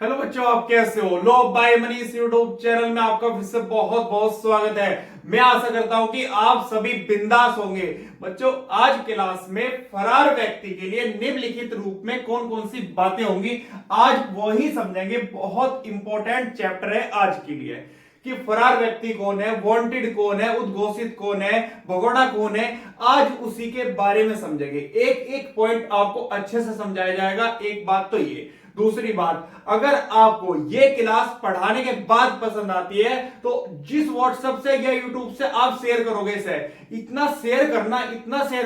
Hello बच्चों, आप कैसे हो? लो बाय मनीष यूट्यूब चैनल में आपका फिर से बहुत बहुत स्वागत है। मैं आशा करता हूं कि आप सभी बिंदास होंगे। बच्चों, आज क्लास में फरार व्यक्ति के लिए निम्नलिखित रूप में कौन कौन सी बातें होंगी, आज वही समझेंगे। बहुत इंपॉर्टेंट चैप्टर है आज के लिए कि फरार व्यक्ति कौन है, वांटेड कौन है, उद्घोषित कौन है, भगोड़ा कौन है। आज उसी के बारे में समझेंगे। एक एक पॉइंट आपको अच्छे से समझाया जाएगा। एक बात तो ये, दूसरी बात, अगर आपको ये क्लास पढ़ाने के बाद पसंद आती है तो जिस व्हाट्सएप से या यूट्यूब से आप शेयर करोगे इसे, इतना शेयर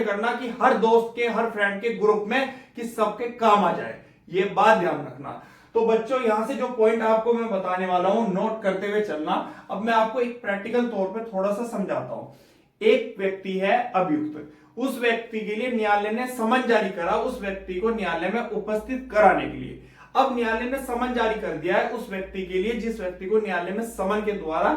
करना कि हर दोस्त के, हर फ्रेंड के ग्रुप में कि सबके काम आ जाए। ये बात ध्यान रखना। तो बच्चों, यहां से जो पॉइंट आपको मैं बताने वाला हूं, नोट करते हुए चलना। अब मैं आपको एक प्रैक्टिकल तौर पे थोड़ा सा समझाता हूं। एक व्यक्ति है अभियुक्त, उस व्यक्ति के लिए न्यायालय ने समन जारी करा उस व्यक्ति को न्यायालय में उपस्थित कराने के लिए। अब न्यायालय ने समन जारी कर दिया है उस व्यक्ति के लिए जिस व्यक्ति को न्यायालय में समन के द्वारा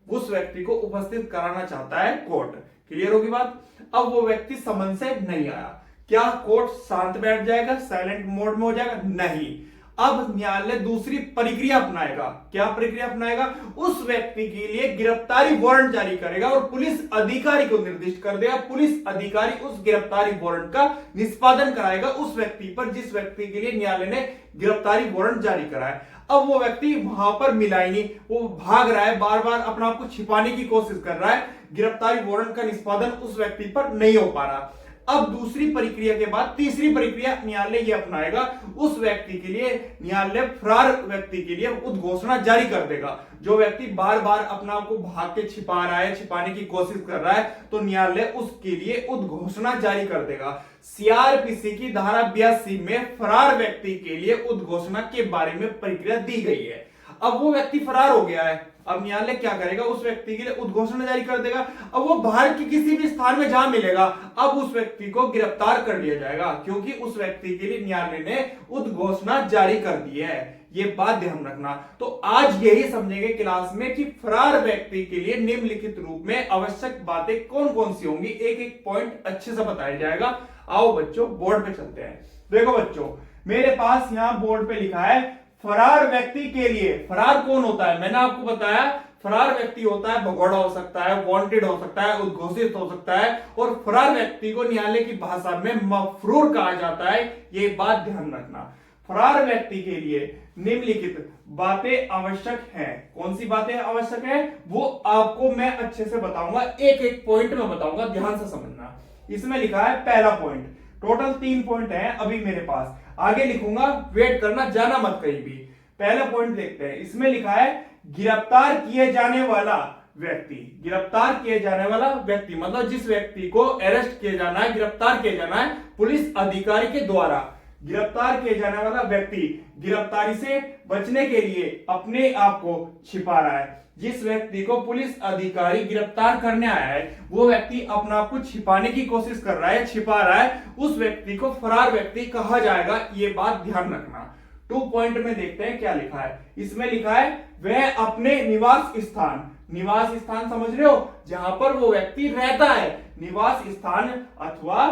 उस व्यक्ति को उपस्थित कराना चाहता है कोर्ट। क्लियर होगी बात? अब वो व्यक्ति समन से नहीं आया, क्या कोर्ट शांत बैठ जाएगा, साइलेंट मोड में हो जाएगा? नहीं। अब न्यायालय दूसरी प्रक्रिया अपनाएगा। क्या प्रक्रिया अपनाएगा? उस व्यक्ति के लिए गिरफ्तारी वारंट जारी करेगा और पुलिस अधिकारी को निर्दिष्ट कर देगा। पुलिस अधिकारी उस गिरफ्तारी वारंट का निष्पादन कराएगा उस व्यक्ति पर जिस व्यक्ति के लिए न्यायालय ने गिरफ्तारी वारंट जारी करा है। अब वो व्यक्ति वहां पर मिला ही नहीं, वो भाग रहा है, बार बार अपना आप को छिपाने की कोशिश कर रहा है। गिरफ्तारी वारंट का निष्पादन उस व्यक्ति पर नहीं हो पा रहा। अब दूसरी प्रक्रिया के बाद तीसरी प्रक्रिया न्यायालय ये अपनाएगा, उस व्यक्ति के लिए न्यायालय फरार व्यक्ति के लिए उद्घोषणा जारी कर देगा। जो व्यक्ति बार बार अपना आप को भाग के छिपा रहा है, छिपाने की कोशिश कर रहा है, तो न्यायालय उसके लिए उद्घोषणा जारी कर देगा। सीआरपीसी की धारा 82 में फरार व्यक्ति के लिए उद्घोषणा के बारे में प्रक्रिया दी गई है। अब वो व्यक्ति फरार हो गया है, अब न्यायालय क्या करेगा? उस व्यक्ति के लिए उद्घोषणा जारी कर देगा। अब वो बाहर के किसी भी स्थान में जहां मिलेगा, अब उस व्यक्ति को गिरफ्तार कर लिया जाएगा, क्योंकि उस व्यक्ति के लिए न्यायालय ने उद्घोषणा जारी कर दी है। ये बात ध्यान रखना। तो आज यही समझेंगे क्लास में कि फरार व्यक्ति के लिए निम्नलिखित रूप में आवश्यक बातें कौन कौन सी होंगी। एक एक पॉइंट अच्छे से बताया जाएगा। आओ बच्चों, बोर्ड पे चलते हैं। देखो बच्चों, मेरे पास यहां बोर्ड पे लिखा है फरार व्यक्ति के लिए। फरार कौन होता है? मैंने आपको बताया फरार व्यक्ति होता है, भगोड़ा हो सकता है, वांटेड हो सकता है, उद्घोषित हो सकता है, और फरार व्यक्ति को न्यायालय की भाषा में मफरूर कहा जाता है। ये बात ध्यान रखना। फरार व्यक्ति के लिए निम्नलिखित बातें आवश्यक हैं। कौन सी बातें आवश्यक है वो आपको मैं अच्छे से बताऊंगा, एक एक पॉइंट में बताऊंगा, ध्यान से समझना। इसमें लिखा है पहला पॉइंट, टोटल 3 पॉइंट है अभी मेरे पास, आगे लिखूंगा, वेट करना, जाना मत कहीं भी। पहला पॉइंट देखते हैं। इसमें लिखा है गिरफ्तार किए जाने वाला व्यक्ति। गिरफ्तार किए जाने वाला व्यक्ति मतलब जिस व्यक्ति को अरेस्ट किया जाना है, गिरफ्तार किया जाना है पुलिस अधिकारी के द्वारा। गिरफ्तार किए जाने वाला व्यक्ति गिरफ्तारी से बचने के लिए अपने आप को छिपा रहा है। जिस व्यक्ति को पुलिस अधिकारी गिरफ्तार करने आया है वो व्यक्ति अपना आप को छिपाने की कोशिश कर रहा है, छिपा रहा है, उस व्यक्ति को फरार व्यक्ति कहा जाएगा। ये बात ध्यान रखना। 2 पॉइंट में देखते हैं क्या लिखा है। इसमें लिखा है वह अपने निवास स्थान, निवास स्थान समझ रहे हो, जहां पर वो व्यक्ति रहता है, निवास स्थान अथवा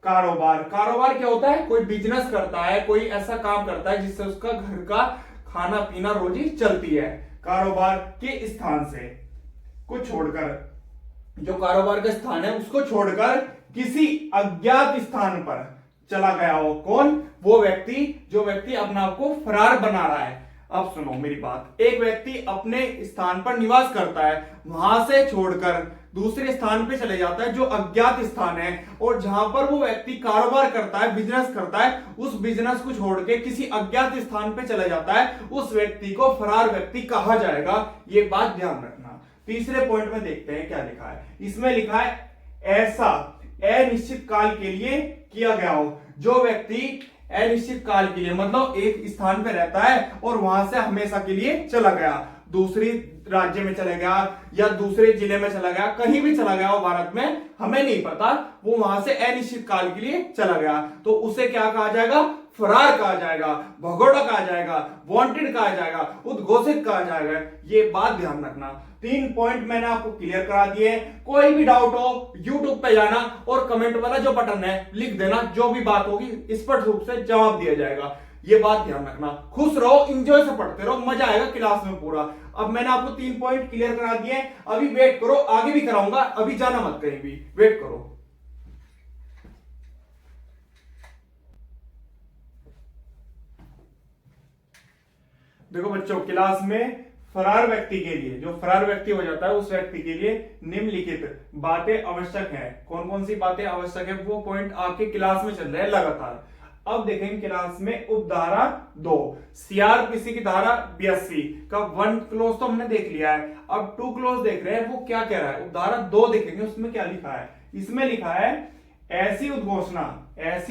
कारोबार। कारोबार क्या होता है? कोई बिजनेस करता है, कोई ऐसा काम करता है जिससे उसका घर का खाना पीना रोजी चलती है। कारोबार के स्थान से को छोड़कर, जो कारोबार का स्थान है उसको छोड़कर किसी अज्ञात स्थान पर चला गया हो। कौन? वो व्यक्ति जो व्यक्ति अपने आप को फरार बना रहा है। अब सुनो मेरी बात। एक व्यक्ति अपने स्थान पर निवास करता है, वहां से छोड़कर दूसरे स्थान पे चले जाता है जो अज्ञात स्थान है, और जहां पर वो व्यक्ति कारोबार करता है, बिजनेस करता है, उस बिजनेस को छोड़ के किसी अज्ञात स्थान पे चला जाता है, उस व्यक्ति को फरार व्यक्ति कहा जाएगा। ये बात ध्यान रखना। तीसरे पॉइंट में देखते हैं क्या लिखा है। इसमें लिखा है ऐसा अनिश्चित काल के लिए किया गया हो। जो व्यक्ति अनिश्चित काल के लिए मतलब एक स्थान पे रहता है और वहां से हमेशा के लिए चला गया, दूसरी राज्य में चला गया या दूसरे जिले में चला गया, कहीं भी चला गया हो भारत में, हमें नहीं पता, वो वहां से अनिश्चित काल के लिए चला गया, तो उसे क्या कहा जाएगा? फरार कहा जाएगा, भगोड़ा कहा जाएगा, वांटेड कहा जाएगा, उद्घोषित कहा जाएगा। ये बात ध्यान रखना। 3 पॉइंट मैंने आपको क्लियर करा दिए। कोई भी डाउट हो यूट्यूब पे जाना और कमेंट वाला जो बटन है लिख देना, जो भी बात होगी स्पष्ट रूप से जवाब दिया जाएगा। ये बात ध्यान रखना। खुश रहो, इंजॉय से पढ़ते रहो, मजा आएगा क्लास में पूरा। अब मैंने आपको 3 पॉइंट क्लियर करा दिए हैं, अभी वेट करो, आगे भी कराऊंगा, अभी जाना मत कहीं भी, वेट करो। देखो बच्चों, क्लास में फरार व्यक्ति के लिए, जो फरार व्यक्ति हो जाता है उस व्यक्ति के लिए निम्नलिखित बातें आवश्यक है। कौन कौन सी बातें आवश्यक है वो पॉइंट आपके क्लास में चल रहे हैं लगातार। अब देखेंगे क्लास में उपधारा 2 सीआरपीसी की धारा 82 का 1 क्लोज तो हमने देख लिया है। अब 2 क्लोज देख रहे हैं, वो क्या कह रहा है। उपधारा 2 देखेंगे, उसमें क्या लिखा है। इसमें लिखा है ऐसी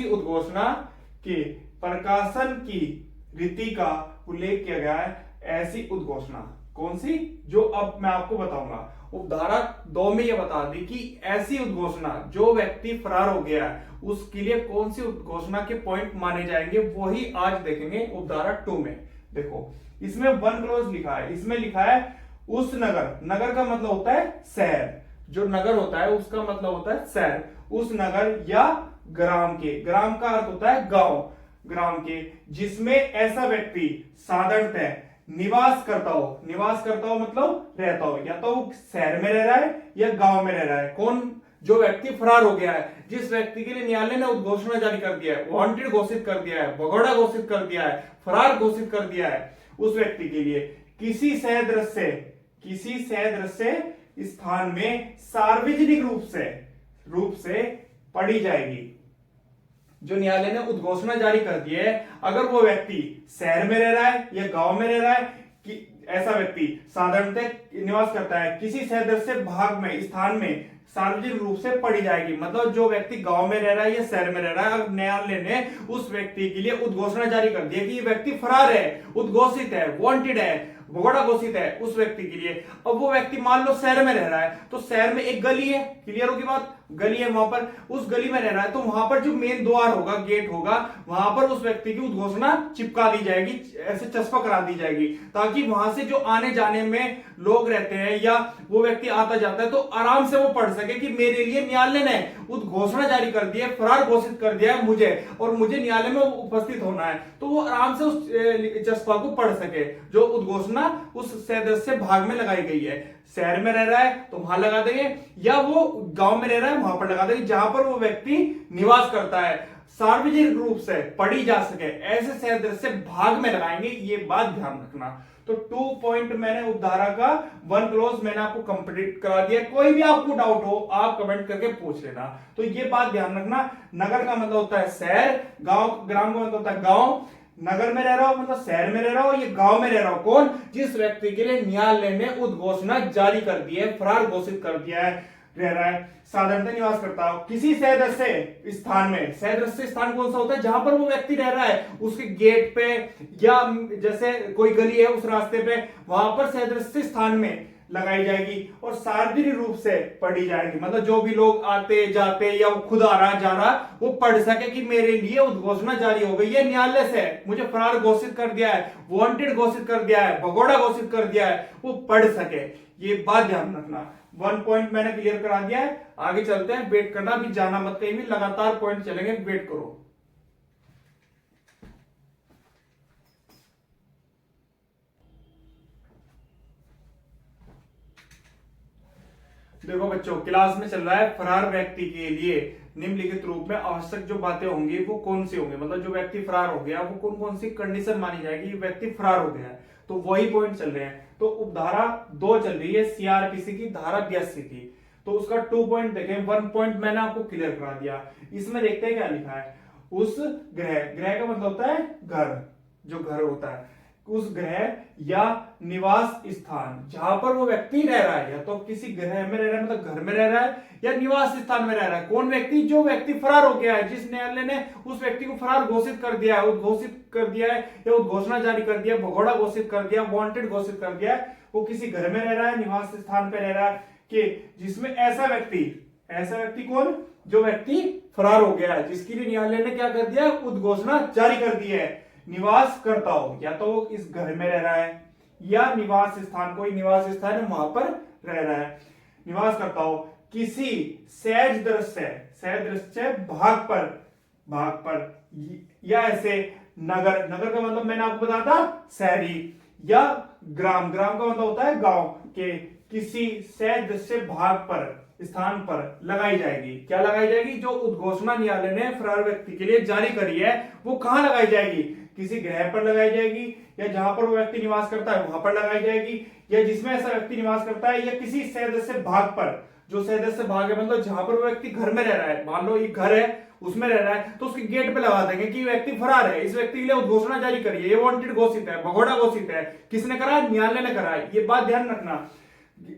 उद्घोषणा कि प्रकाशन की रीति का उल्लेख किया गया है। ऐसी उद्घोषणा कौन सी, जो अब मैं आपको बताऊंगा। उपधारा 2 में यह बता दी कि ऐसी उद्घोषणा, जो व्यक्ति फरार हो गया है उसके लिए कौन सी उद्घोषणा के पॉइंट माने जाएंगे, वही आज देखेंगे उपधारा 2 में। देखो इसमें 1 क्लोज लिखा है, इसमें लिखा है उस नगर का मतलब होता है शहर, जो नगर होता है उसका मतलब होता है शहर। उस नगर या ग्राम का अर्थ होता है गांव, ग्राम के जिसमें ऐसा व्यक्ति साधारणतः निवास करता हो मतलब रहता हो, या तो वो शहर में रह रहा है या गांव में रह रहा है। कौन, जो व्यक्ति फरार हो गया है, जिस व्यक्ति के लिए न्यायालय ने उद्घोषणा जारी कर दिया है, वांटेड घोषित कर दिया है, भगोड़ा घोषित कर दिया है, फरार घोषित कर दिया है, उस व्यक्ति के लिए किसी सदृश्य स्थान में सार्वजनिक रूप से पढ़ी जाएगी। जो न्यायालय ने उद्घोषणा जारी कर दी है, अगर वो व्यक्ति शहर में रह रहा है या गांव में रह रहा है, कि ऐसा व्यक्ति साधारणतः निवास करता है, किसी सदस्य भाग में स्थान में सार्वजनिक रूप से पढ़ी जाएगी। मतलब जो व्यक्ति गांव में रह रहा है या शहर में रह रहा है, न्यायालय ने उस व्यक्ति के लिए उद्घोषणा जारी कर दी है कि ये व्यक्ति फरार है, उद्घोषित है, वांटेड है, भगोड़ा घोषित है, उस व्यक्ति के लिए। अब वो व्यक्ति मान लो शहर में रह रहा है, तो शहर में एक गली है, क्लियर होगी बात, गली है वहां पर, उस गली में रह रहा है, तो वहां पर जो मेन द्वार होगा, गेट होगा, वहां पर उस व्यक्ति की उद्घोषणा चिपका दी जाएगी, ऐसे चस्पा करा दी जाएगी, ताकि वहां से जो आने जाने में लोग रहते हैं या वो व्यक्ति आता जाता है तो आराम से वो पढ़ सके कि मेरे लिए न्यायालय ने उद्घोषणा जारी कर दी है, फरार घोषित कर दिया है मुझे, और मुझे न्यायालय में उपस्थित होना है, तो वो आराम से उस चस्पा को पढ़ सके, जो उद्घोषणा उस सदस्य भाग में लगाई गई है। शहर में रह रहा है तो वहां लगा देंगे, या वो गांव में रह रहा है वहां पर लगा देंगे, जहां पर वो व्यक्ति निवास करता है, सार्वजनिक रूप से पढ़ी जा सके, ऐसे सदस्य भाग में लगाएंगे। ये बात ध्यान रखना। तो 2 पॉइंट मैंने उपधारा का 1 क्लोज मैंने आपको कंप्लीट करा दिया। कोई भी आपको डाउट हो आप कमेंट करके पूछ लेना। तो ये बात ध्यान रखना, नगर का मतलब होता है शहर, ग्राम का मतलब होता है गांव। नगर में रह रहा हो मतलब शहर में रह रहा हो, ये गांव में रह रहा हो, कौन, जिस व्यक्ति के लिए न्यायालय ने उद्घोषणा जारी कर दी है, फरार घोषित कर दिया है, रह रहा है, साधारणतः निवास करता हो किसी सदस्य स्थान में। सदस्य स्थान कौन सा होता है, जहां पर वो व्यक्ति रह रहा है, उसके गेट पे या जैसे कोई गली है उस रास्ते पे, वहां पर सदस्य स्थान में लगाई जाएगी और सार्वजनिक रूप से पढ़ी जाएगी। मतलब जो भी लोग आते जाते या वो खुद आ रहा जा रहा, वो पढ़ सके कि मेरे लिए उद्घोषणा जारी हो गई है न्यायालय से, मुझे फरार घोषित कर दिया है, वांटेड घोषित कर दिया है, भगोड़ा घोषित कर दिया है, वो पढ़ सके। ये बात ध्यान रखना। 1 पॉइंट मैंने क्लियर करा दिया है, आगे चलते हैं, वेट करना, भी जाना मत कहीं भी, लगातार पॉइंट चलेंगे, वेट करो। देखो बच्चों, क्लास में चल रहा है फरार व्यक्ति के लिए निम्नलिखित रूप में आवश्यक जो बातें होंगी वो कौन सी होंगी। मतलब जो व्यक्ति फरार हो गया वो कौन कौन सी कंडीशन मानी जाएगी, व्यक्ति फरार हो गया है, तो वही पॉइंट चल रहे हैं। तो उपधारा 2 चल रही है सीआरपीसी की धारा 82 की, तो उसका 2 पॉइंट देखें। 1 पॉइंट मैंने आपको क्लियर करा दिया। इसमें देखते हैं क्या लिखा है। उस ग्रह का मतलब होता है घर, जो घर होता है, उस ग्रह या निवास स्थान जहां पर वो व्यक्ति रह रहा है, या तो किसी ग्रह में रह रहा है मतलब घर में रह रहा है, या निवास स्थान में रह रहा है। कौन व्यक्ति, जो व्यक्ति फरार हो गया है, जिस न्यायालय ने उस व्यक्ति को फरार घोषित कर दिया है, उद्घोषित कर दिया है या उद्घोषणा जारी कर दिया, भगोड़ा घोषित कर दिया, वांटेड घोषित कर दिया है, वो किसी घर में रह रहा है, निवास स्थान पर रह रहा है, कि जिसमें ऐसा व्यक्ति कौन, जो व्यक्ति फरार हो गया है, जिसके लिए न्यायालय ने क्या कर दिया, उद्घोषणा जारी कर दी है, निवास करता हो, या तो वो इस घर में रह रहा है या निवास स्थान, कोई निवास स्थान है वहां पर रह रहा है, निवास करता हो, किसी सहज दृश्य भाग पर या ऐसे नगर, नगर का मतलब मैंने आपको बताया था शहरी, या ग्राम, ग्राम का मतलब होता है गांव के किसी सदस्य भाग पर, स्थान पर लगाई जाएगी। क्या लगाई जाएगी? जो उद्घोषणा न्यायालय ने फरार व्यक्ति के लिए जारी करी है वो कहां लगाई जाएगी? किसी ग्रह पर लगाई जाएगी, या जहां पर वो व्यक्ति निवास करता है वहां पर लगाई जाएगी, या जिसमें ऐसा व्यक्ति निवास करता है, या किसी सदस्य भाग पर। जो सदस्य भाग है मतलब जहां पर वो व्यक्ति घर में रह रहा है, मान लो ये घर है उसमें रह रहा है, तो उसके गेट पे लगा देंगे कि व्यक्ति फरार है, इस व्यक्ति के लिए उद्घोषणा जारी करी है, ये वांटेड घोषित है, भगोड़ा घोषित है। किसने करा है? न्यायालय ने करा है, ये बात ध्यान रखना।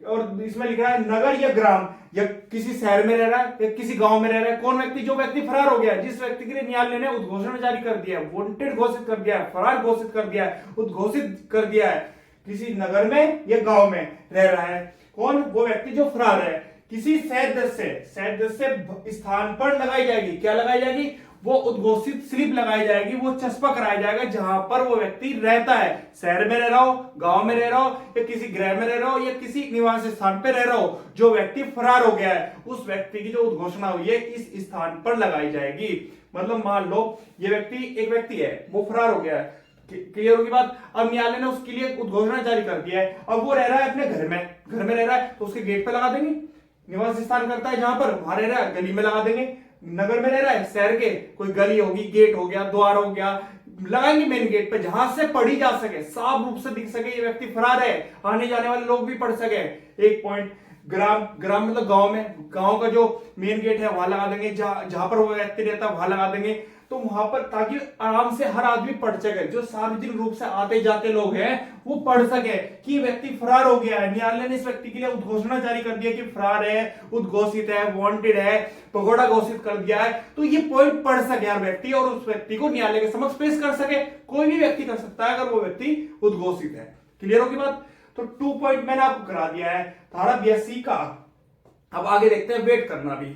और इसमें लिख रहा है नगर या ग्राम, या किसी शहर में रह रहा है या किसी गांव में रह रहा है कौन व्यक्ति? जो व्यक्ति फरार हो गया है, जिस व्यक्ति के लिए न्यायालय ने उद्घोषणा जारी कर दिया है, वांटेड घोषित कर दिया है, फरार घोषित कर दिया है, उद्घोषित कर दिया है, किसी नगर में या गांव में रह रहा है। कौन? वो व्यक्ति जो फरार है। किसी सदस्य स्थान पर लगाई जाएगी। क्या लगाई जाएगी? वो उद्घोषित स्लिप लगाई जाएगी, वो चस्पा कराया जाएगा जहां पर वो व्यक्ति रहता है। शहर में रह रहा हो, गांव में रह रहा हो, या किसी गृह में रह रहा हो, या किसी निवास स्थान पर रह रहा हो, जो व्यक्ति फरार हो गया है उस व्यक्ति की जो उद्घोषणा हुई है इस स्थान पर लगाई जाएगी। मतलब मान लो ये व्यक्ति, एक व्यक्ति है वो फरार हो गया है, क्लियर होगी बात। अब न्यायालय ने उसके लिए उद्घोषणा जारी कर दिया है, अब वो रह रहा है अपने घर में रह रहा है तो उसके गेट पे लगा देंगे। निवास स्थान करता है जहां पर, वहां रह रहा है गली में लगा देंगे। नगर में रह रहा है, शहर के कोई गली होगी, गेट हो गया, द्वार हो गया, लगाएंगे मेन गेट पे जहां से पढ़ी जा सके, साफ रूप से दिख सके ये व्यक्ति फरार है, आने जाने वाले लोग भी पढ़ सके। एक पॉइंट। ग्राम, ग्राम मतलब गांव में, गांव का जो मेन गेट है वहां लगा देंगे, जहां पर वो व्यक्ति रहता है वहां लगा देंगे, तो वहां पर ताकि आराम से हर आदमी पढ़ सके, जो सार्वजनिक रूप से आते जाते लोग हैं वो पढ़ सके कि व्यक्ति फरार हो गया है। न्यायालय ने इस व्यक्ति के लिए उद्घोषणा जारी कर दिया कि फरार है, उद्घोषित है, वांटेड है, भगोड़ा घोषित कर दिया है, तो ये पॉइंट पढ़ सके हर व्यक्ति और उस व्यक्ति को न्यायालय के समक्ष पेश कर सके। कोई भी व्यक्ति कर सकता है अगर वो व्यक्ति उद्घोषित है। क्लियर होगी बात? तो 2 पॉइंट मैंने आपको करा दिया है धारा 82 का। अब आगे देखते हैं वेट करना भी।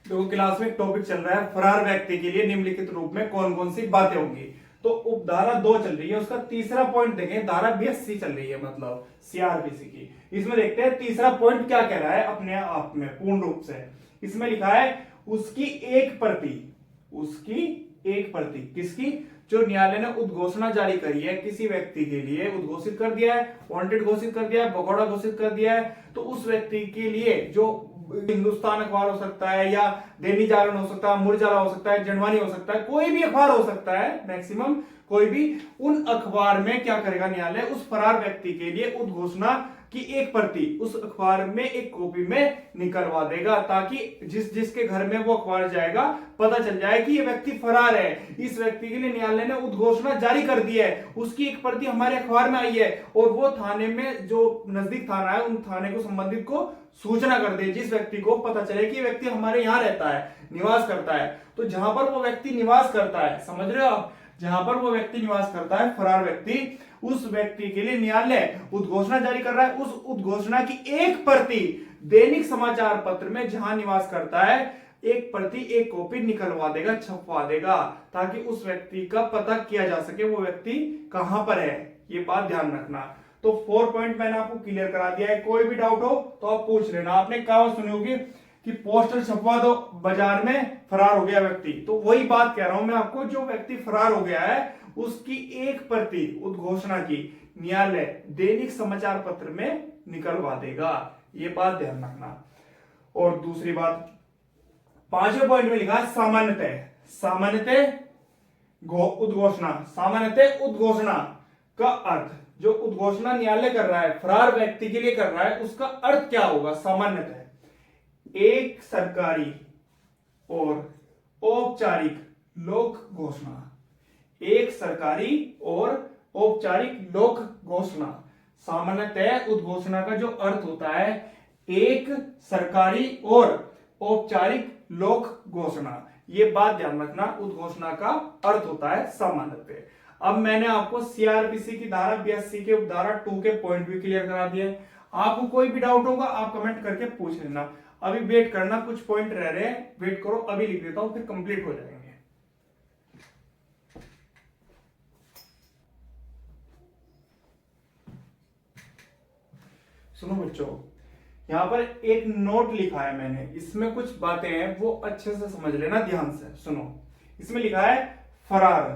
तो क्लास में टॉपिक चल रहा है फरार व्यक्ति के लिए निम्नलिखित रूप में कौन कौन सी बातें होंगी। तो उपधारा 2 चल रही है, उसका तीसरा पॉइंट देखें, धारा 82 चल रही है मतलब सीआरपीसी की। इसमें देखते हैं तीसरा पॉइंट क्या कह रहा है अपने आप में पूर्ण रूप से। इसमें लिखा है उसकी एक प्रति, उसकी एक प्रति किसकी? जो न्यायालय ने उद्घोषणा जारी करी है किसी व्यक्ति के लिए, उद्घोषित कर दिया है, वांटेड घोषित कर दिया है, भगोड़ा घोषित कर दिया है, तो उस व्यक्ति के लिए जो हिंदुस्तान अखबार हो सकता है, या दैनिक जागरण हो सकता है, अमर उजाला हो सकता है, जनवाणी हो सकता है, कोई भी अखबार हो सकता है, मैक्सिमम कोई भी, उन अखबार में क्या करेगा न्यायालय? उस फरार व्यक्ति के लिए उद्घोषणा की एक प्रति उस अखबार में एक कॉपी में निकलवा देगा, ताकि जिसके घर में वो अखबार जाएगा पता चल जाए कि ये व्यक्ति फरार है, इस व्यक्ति के लिए न्यायालय ने उद्घोषणा जारी कर दी है, उसकी एक प्रति हमारे अखबार में आई है, और वो थाने में जो नजदीक थाना है उन थाने को संबंधित को सूचना कर दे, जिस व्यक्ति को पता चले कि व्यक्ति हमारे यहाँ रहता है, निवास करता है। तो जहां पर वो व्यक्ति निवास करता है, समझ रहे हो आप, जहां पर वो व्यक्ति निवास करता है फरार व्यक्ति, उस व्यक्ति के लिए न्यायालय उद्घोषणा जारी कर रहा है। उस उद्घोषणा की एक प्रति दैनिक समाचार पत्र में जहां निवास करता है एक प्रति एक कॉपी निकलवा देगा, छपवा देगा, ताकि उस व्यक्ति का पता किया जा सके वो व्यक्ति कहां पर है। ये बात ध्यान रखना। तो 4 पॉइंट मैंने आपको क्लियर करा दिया है, कोई भी डाउट हो तो आप पूछ लेना। आपने कहावत सुनी होगी कि पोस्टर छपवा दो बाजार में, फरार हो गया व्यक्ति, तो वही बात कह रहा हूं मैं आपको, जो व्यक्ति फरार हो गया है उसकी एक प्रति उद्घोषणा की न्यायालय दैनिक समाचार पत्र में निकलवा देगा। ये बात ध्यान रखना। और दूसरी बात 5वें पॉइंट में लिखा है सामान्यतः, सामान्यतः उद्घोषणा, सामान्यतः उद्घोषणा का अर्थ, जो उद्घोषणा न्यायालय कर रहा है फरार व्यक्ति के लिए कर रहा है, उसका अर्थ क्या होगा? सामान्यतः एक सरकारी और औपचारिक लोक घोषणा, एक सरकारी और औपचारिक लोक घोषणा। सामान्यतः उद्घोषणा का जो अर्थ होता है एक सरकारी और औपचारिक लोक घोषणा। ये बात ध्यान रखना, उद्घोषणा का अर्थ होता है सामान्यतः। अब मैंने आपको सीआरपीसी की धारा 82 के धारा 2 के पॉइंट भी क्लियर करा दिए। आपको कोई भी डाउट होगा आप कमेंट करके पूछ लेना। अभी वेट करना, कुछ पॉइंट रह रहे हैं, वेट करो, अभी लिख देता हूं फिर कंप्लीट हो जाएंगे। सुनो बच्चों, यहाँ पर एक नोट लिखा है मैंने, इसमें कुछ बातें हैं वो अच्छे से समझ लेना, ध्यान से सुनो। इसमें लिखा है फरार।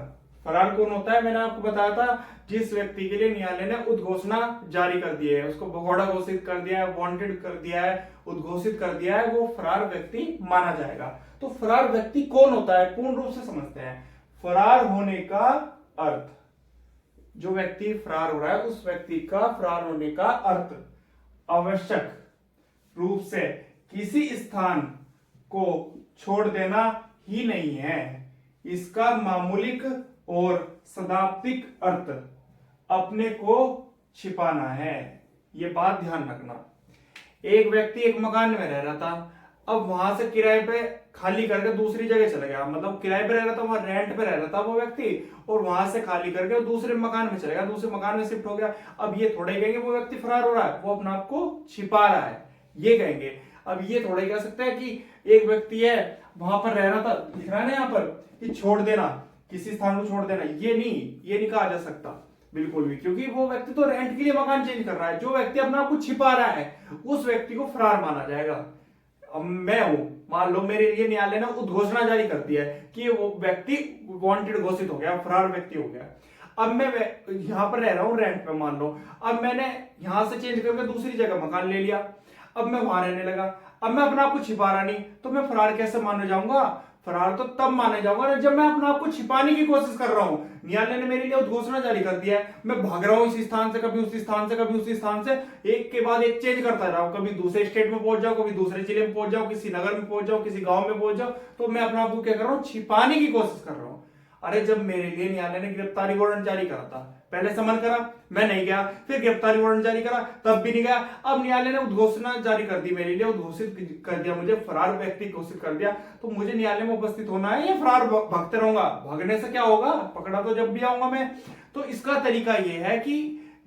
फरार कौन होता है? मैंने आपको बताया था, जिस व्यक्ति के लिए न्यायालय ने उद्घोषणा जारी कर दी है, उसको भगोड़ा घोषित कर दिया है, वांटेड कर दिया है, उद्घोषित कर दिया है, वो फरार व्यक्ति माना जाएगा। तो फरार व्यक्ति कौन होता है, पूर्ण रूप से समझते हैं। फरार होने का अर्थ, जो व्यक्ति फरार हो रहा है उस व्यक्ति का फरार होने का अर्थ आवश्यक रूप से किसी स्थान को छोड़ देना ही नहीं है। इसका मामूलिक और शताब्दिक अर्थ अपने को छिपाना है। यह बात ध्यान रखना। एक व्यक्ति एक मकान में रह रहा था, अब वहां से किराए पे खाली करके दूसरी जगह चला गया, मतलब किराए पे रह रहा था, वहां रेंट पे रह रहा था वो व्यक्ति, और वहां से खाली करके दूसरे मकान में चला गया, दूसरे मकान में शिफ्ट हो गया। अब ये थोड़े कहेंगे वो व्यक्ति फरार हो रहा है, वो अपने आप को छिपा रहा है, ये कहेंगे। अब ये थोड़े कह सकते हैं कि एक व्यक्ति है वहां पर रह रहा था, दिख रहा है ना यहाँ पर कि छोड़ देना, किसी स्थान को छोड़ देना, ये नहीं कहा जा सकता बिल्कुल भी, क्योंकि वो व्यक्ति तो रेंट के लिए मकान चेंज कर रहा है। जो व्यक्ति अपने आप को छिपा रहा है उस व्यक्ति को फरार माना जाएगा। अब मैं हूं, मान लो मेरे लिए न्यायालय ने उद्घोषणा जारी कर दिया है कि वो व्यक्ति वांटेड घोषित हो गया, फरार व्यक्ति हो गया। अब मैं यहां पर रह रहा हूं रेंट पे, मान लो, अब मैंने यहां से चेंज करके दूसरी जगह मकान ले लिया, अब मैं वहां रहने लगा, अब मैं अपने आप को छिपा रहा नहीं, तो मैं फरार कैसे माने जाऊंगा? फरार तो तब माने जाऊंगा जब मैं अपने आप को छिपाने की कोशिश कर रहा हूं। न्यायालय ने मेरे लिए उद्घोषणा जारी कर दिया है, मैं भाग रहा हूं इस स्थान से कभी उस स्थान से कभी उस स्थान से, एक के बाद एक चेंज करता रहा हूं, कभी दूसरे स्टेट में पहुंच जाऊं, कभी दूसरे जिले में पहुंच जाऊं, किसी नगर में पहुंच जाऊं, किसी गांव में पहुंच जाऊं, तो मैं अपने आप को क्या कर रहा हूं? छिपाने की कोशिश कर रहा हूं। अरे जब मेरे लिए न्यायालय ने गिरफ्तारी वारंट जारी करा था, पहले समन करा, मैं नहीं गया, फिर गिरफ्तारी वारंट जारी करा, तब भी नहीं गया, अब न्यायालय ने उद्घोषणा जारी कर दी मेरे लिए, उद्घोषित कर दिया, मुझे फरार व्यक्ति घोषित कर दिया, तो मुझे न्यायालय में उपस्थित होना है या फरार भागते रहूंगा? भागने से क्या होगा? पकड़ा तो जब भी आऊंगा मैं। तो इसका तरीका यह है कि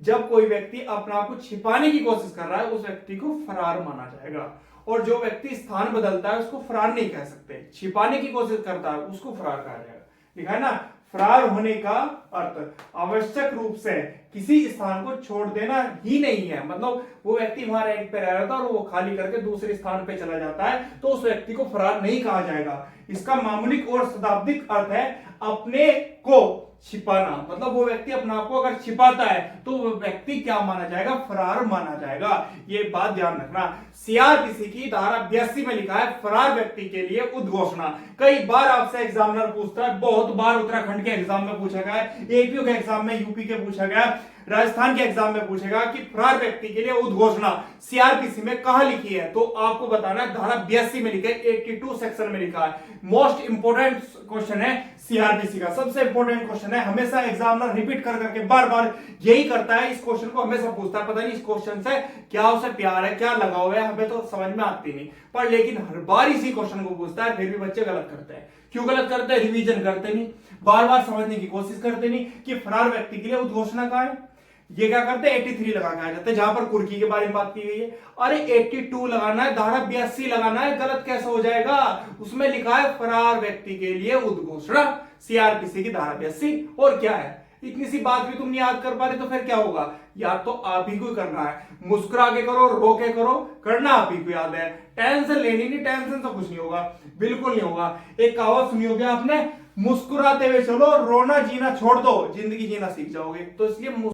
जब कोई व्यक्ति अपने आप को छिपाने की कोशिश कर रहा है उस व्यक्ति को फरार माना जाएगा, और जो व्यक्ति स्थान बदलता है उसको फरार नहीं कह सकते, छिपाने की कोशिश करता है उसको फरार कहा जाएगा। लिखा है ना, फरार होने का अर्थ आवश्यक रूप से किसी स्थान को छोड़ देना ही नहीं है, मतलब वो व्यक्ति वहां रेंट पे रह रहा था और वो खाली करके दूसरे स्थान पे चला जाता है तो उस व्यक्ति को फरार नहीं कहा जाएगा। इसका मामूलिक और शताब्दिक अर्थ है अपने को छिपाना, मतलब वो व्यक्ति अपने आप को अगर छिपाता है तो वो व्यक्ति क्या माना जाएगा? फरार माना जाएगा। ये बात ध्यान रखना। सीआरपीसी की धारा 82 में लिखा है फरार व्यक्ति के लिए उद्घोषणा। कई बार आपसे एग्जामिनर पूछता है, बहुत बार उत्तराखंड के एग्जाम में पूछा गया है, एपी के एग्जाम में, यूपी के पूछा गया, राजस्थान के एग्जाम में पूछेगा कि फरार व्यक्ति के लिए उद्घोषणा सीआरपीसी में कहां लिखी है, तो आपको बताना है धारा 82 में लिखा है, 82 सेक्शन में लिखा है। मोस्ट इंपोर्टेंट क्वेश्चन है सीआरपीसी का, सबसे इंपोर्टेंट क्वेश्चन है, हमेशा एग्जामिनर रिपीट कर करके बार बार यही करता है, इस क्वेश्चन को हमेशा पूछता है, पता नहीं इस क्वेश्चन से क्या उसे प्यार है, क्या लगाव है, हमें तो समझ में आती नहीं, पर लेकिन हर बार इसी क्वेश्चन को पूछता है, फिर भी बच्चे गलत करते हैं। क्यों गलत करते हैं? रिवीजन करते नहीं, बार बार समझने की कोशिश करते नहीं कि फरार व्यक्ति के लिए उद्घोषणा कहां है। ये क्या करते हैं? 83 लगा के आ जाते हैं, जहां पर कुर्की के बारे में बात की गई है। अरे 82 लगाना है, धारा 82 लगाना है, गलत कैसे हो जाएगा? उसमें लिखा है फरार व्यक्ति के लिए उद्घोषणा, सीआरपीसी की धारा 82, और क्या है? इतनी सी बात भी तुम नहीं याद कर पा रहे तो फिर क्या होगा? याद तो आप ही को करना है, मुस्कुरा के करो, रो के करो, करना आप ही को याद है, टेंशन लेनी नहीं, टेंशन से कुछ नहीं होगा, बिल्कुल नहीं होगा। एक कहावत सुनी होगी आपने, मुस्कुराते हुए चलो, रोना जीना छोड़ दो, जिंदगी जीना सीख जाओगे। तो इसलिए